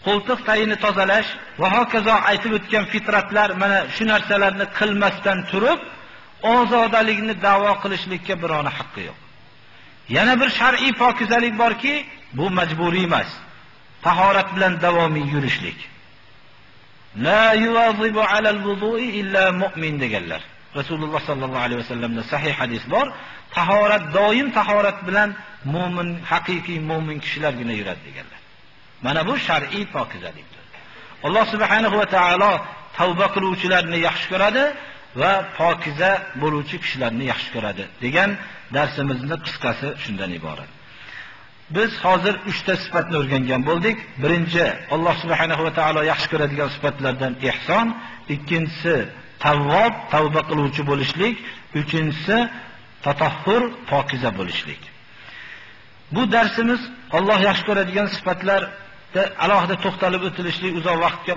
qo'ltiq tayini tozalash va hokazo aytib o'tgan fitratlar mana shu narsalarni qilmasdan turib ozodalikni da'vo qilishlikka birovning haqqi yo'q. Yana bir shar'iy pokizalik borki, bu majburiy emas. Tahorat bilan davomiy yurishlik. La yuwazibu alal wudu'i illa mu'min deganlar. Rasululloh sallallohu alayhi vasallamda sahih hadis bor. Tahorat doim tahorat bilan mu'min, haqiqiy mu'min kishilargina yuradi deganlar. Mana bu shar'iy pokizalikdir. Alloh subhanahu va taolo tavba qiluvchilarni yaxshi ko'radi va pokiza bo'luvchi kishilarni yaxshi ko'radi degan darsimizning qisqasi shundan iborat. Biz hozir 3 ta sifatni o'rgangan bo'ldik. Birinchi, Alloh subhanahu va taolo yaxshi ko'radigan sifatlardan ihson, ikkinchisi tavvob, tavba qiluvchi bo'lishlik, uchinchisi tatahhur, pokiza bo'lishlik. Bu darsimiz Alloh yaxshi ko'radigan sifatlarda alohida to'xtalib o'tilishlik uzoq vaqtga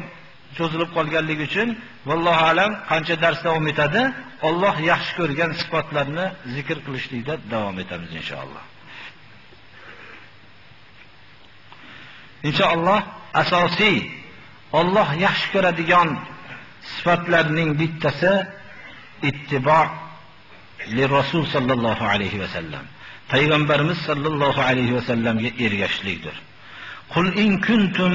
cho'zilib qolganligi uchun vallohu alam qancha dars davom etadi, Alloh yaxshi ko'rgan sifatlarni zikr qilishlikda davom etamiz inshaalloh. Inshaalloh asosiy Alloh yaxshi ko'radigan sifatlarning bittasi ittibo' li Rasul sallallohu alayhi va sallam. Payg'ambarimiz sallallohu alayhi va sallamga ergashishlikdir. Qul in kuntum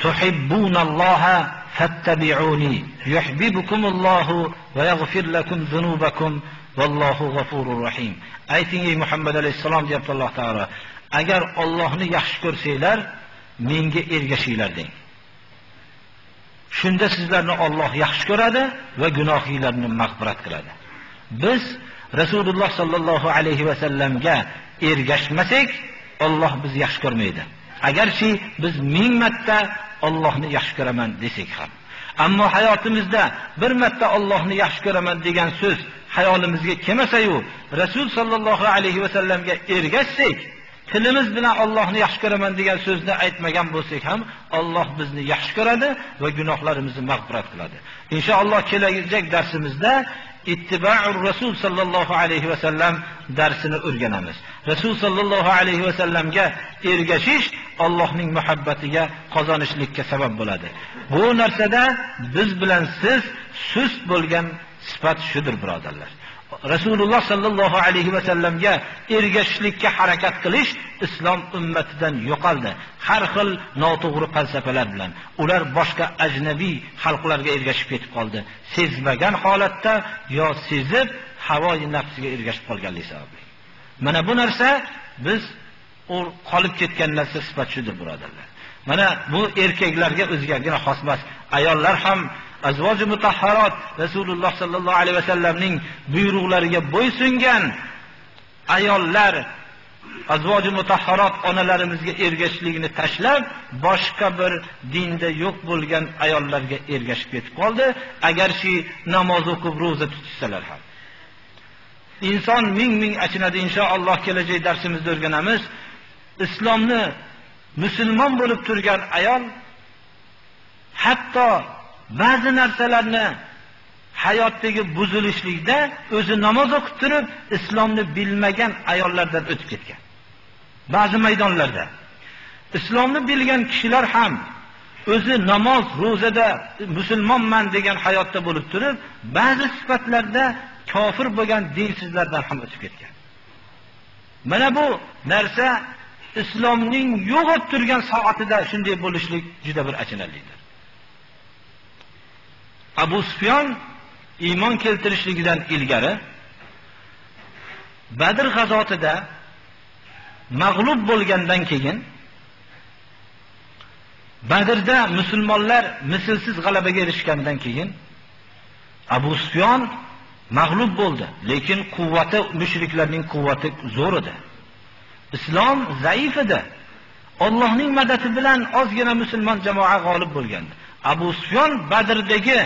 tuhibbunalloha fattabi'uni yuhibbukumullohu va yaghfir lakum dhunubakum vallohu g'afurur rahim. Ayting ey Muhammad alayhisalom deyapti Alloh taolo, agar Allohni yaxshi ko'rsanglar, menga ergashinglar deng. Shunda sizlarni Alloh yaxshi ko'radi va gunohinglarni mag'firat qiladi. Biz Rasululloh sallallohu alayhi va sallamga ergashmasak, Alloh bizni yaxshi ko'rmaydi. Agarchi biz 1000 marta Allohni yaxshi ko'raman desak ham, ammo hayotimizda bir marta Allohni yaxshi ko'raman degan so'z hayolimizga kelmasa-yu, Rasul sallallohu alayhi va sallamga ergashsak, tilimiz bilan Allohni yaxshi ko'raman degan so'zni aytmagan bo'lsak ham, Alloh bizni yaxshi ko'radi va gunohlarimizni mag'firat qiladi. Inshaalloh kelajak darsimizda ittiba'ur Rasul sallallohu alayhi va sallam darsini o'rganamiz. Rasul sallallohu alayhi va sallamga ergashish Allohning muhabbatiga qozonishlikka sabab bo'ladi. Bu narsada biz bilan siz sust bo'lgan sifat shudir, birodarlar. Rasululloh sallallohu alayhi va sallamga ergashishlikka harakat qilish islom ummatidan yo'qoldi. Har xil noto'g'ri falsafalar bilan ular boshqa ajnabiy xalqlarga ergashib ketib qoldi. Sezmagan holatda yo sezib havoyi nafsiga ergashib qolganligi sababli. Mana bu narsa biz qolib ketgan narsa sifat shudir, birodarlar. Mana bu erkaklarga o'zgagina xos emas. Ayollar ham azvoji mutahharat Rasululloh sallallohu alayhi va sallamning buyruqlariga bo'ysungan ayollar, azvoji mutahharat onalarimizga ergashishligini tashlab, boshqa bir dinda yo'q bo'lgan ayollarga ergashib ketib qoldi. Agarchi namoz o'qib, roza tutsalar ham. Inson ming achinadi. Inshaalloh kelajak darsimizda o'rganamiz. Islomni musulmon bo'lib turgan ayol hatto ba'zi narsalarni hayotdagi buzilishlikda o'zi namoz o'qib turib islomni bilmagan ayollardan o'tib ketgan. Ba'zi maydonlarda islomni bilgan kishilar ham o'zi namoz, ro'zada musulmonman degan hayotda bo'lib turib, ba'zi sifatlarda kofir bo'lgan dinsizlardan ham o'tib ketgan. Mana bu narsa islomning yo'qib turgan soatida shunday bo'lishlik juda bir achinarlidir. Abu Sufyon iymon keltirishligidan ilgari Badr g'azotida mag'lub bo'lgandan keyin Badrda musulmonlar mislsiz g'alabaga erishgandan keyin Abu Sufyon mag'lub bo'ldi, lekin quvvati mushriklarning quvvati zo'r edi. Islom zaif edi. Allohning madadi bilan ozgina musulmon jamoa g'olib bo'lgandi. Abu Sufyon Badrdagi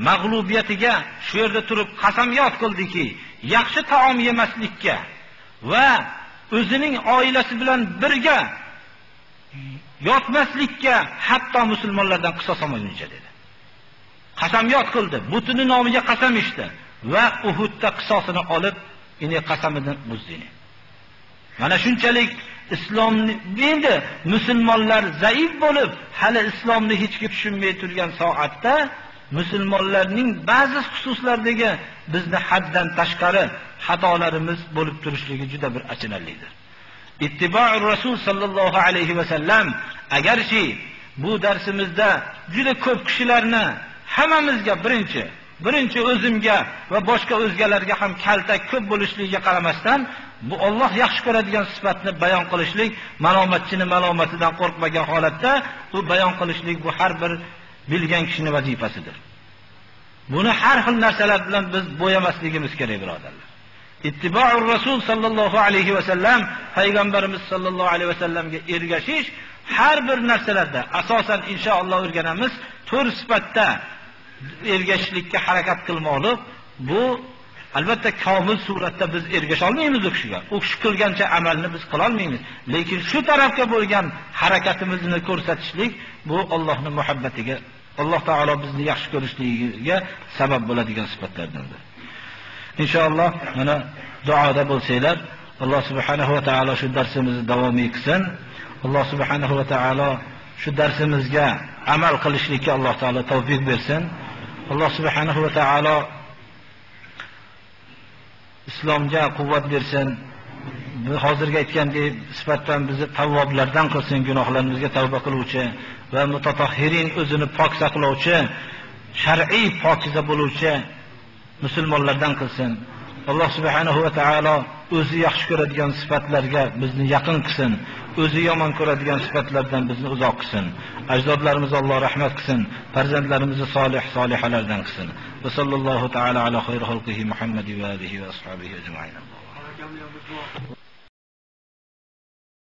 mag'lubiyatiga shu yerda turib qasamyod qildiki, yaxshi taom yemaslikka va o'zining oilasi bilan birga yotmaslikka, hatto musulmonlardan qisos olmaguncha dedi. Qasamyod qildi, butuni nomiga qasam ichdi va Uhudda qisosini olib, ini qasamidan buzdi. Mana shunchalik islomni endi musulmonlar zaif bo'lib, hali islomni hech kim tushunmay turgan soatda musulmonlarning ba'zi xususlardagi bizni haddan tashqari xatolarimiz bo'lib turishligi juda bir achinarlidir. İttiba-ur Rasul sallallohu alayhi va sallam agarchi bu darsimizda juda ko'p kishilarni hammamizga birinchi o'zimga va boshqa o'zgalarga ham kaltak ko'p bo'lishligiga qaramasdan bu Alloh yaxshi ko'radigan sifatni bayon qilishlik, malomatchini malomatidan qo'rqmagan holatda bu bayon qilishlik bu har bir bilgan kishining vazifasidir. Buni har xil narsalar bilan biz bo'yamasligimiz kerak, birodarlar. İttiba-ur Rasul sallallohu alayhi va sallam, payg'ambarimiz sallallohu alayhi va sallamga ergashish har bir narsalarda asosan inshaalloh o'rganamiz. 4 sifatda ergashishlikka harakat qilmoqlik. Bu albatta komil suratda biz ergasha olmaymiz u kishiga. U kishi qilgancha amalni biz qila olmaymiz. Lekin shu tarafga bo'lgan harakatimizni ko'rsatishlik bu Allohning muhabbatiga, Alloh taolo bizni yaxshi ko'rishligiga sabab bo'ladigan sifatlardandir. İnşallah mana duoda bo'lsanglar, Alloh subhanahu va taolo shu darsimizni davom etsin. Alloh subhanahu va taolo shu darsimizga amal qilishlikka Alloh taolo tavfiq bersin. Alloh subhanahu va taolo islomga quvvat bersin. Bu hozirgi aytgandek sifatdan bizni tavvoblardan qilsin, gunohlarimizga tavba qiluvchi va mutatahhirin, o'zini pok saqlovchi, shar'iy pokiza bo'luvchi musulmonlardan qilsin. Alloh subhanahu va taolo o'zi yaxshi ko'radigan sifatlarga bizni yaqin qilsin. O'zi yomon ko'radigan sifatlardan bizni uzoq qilsin. Ajdodlarimizni Alloh rahmat qilsin. Farzandlarimizni solih solihalardan qilsin. Va sallallohu taala ala xayri xalqihi Muhammad va alihi va ashabihi ajma'in.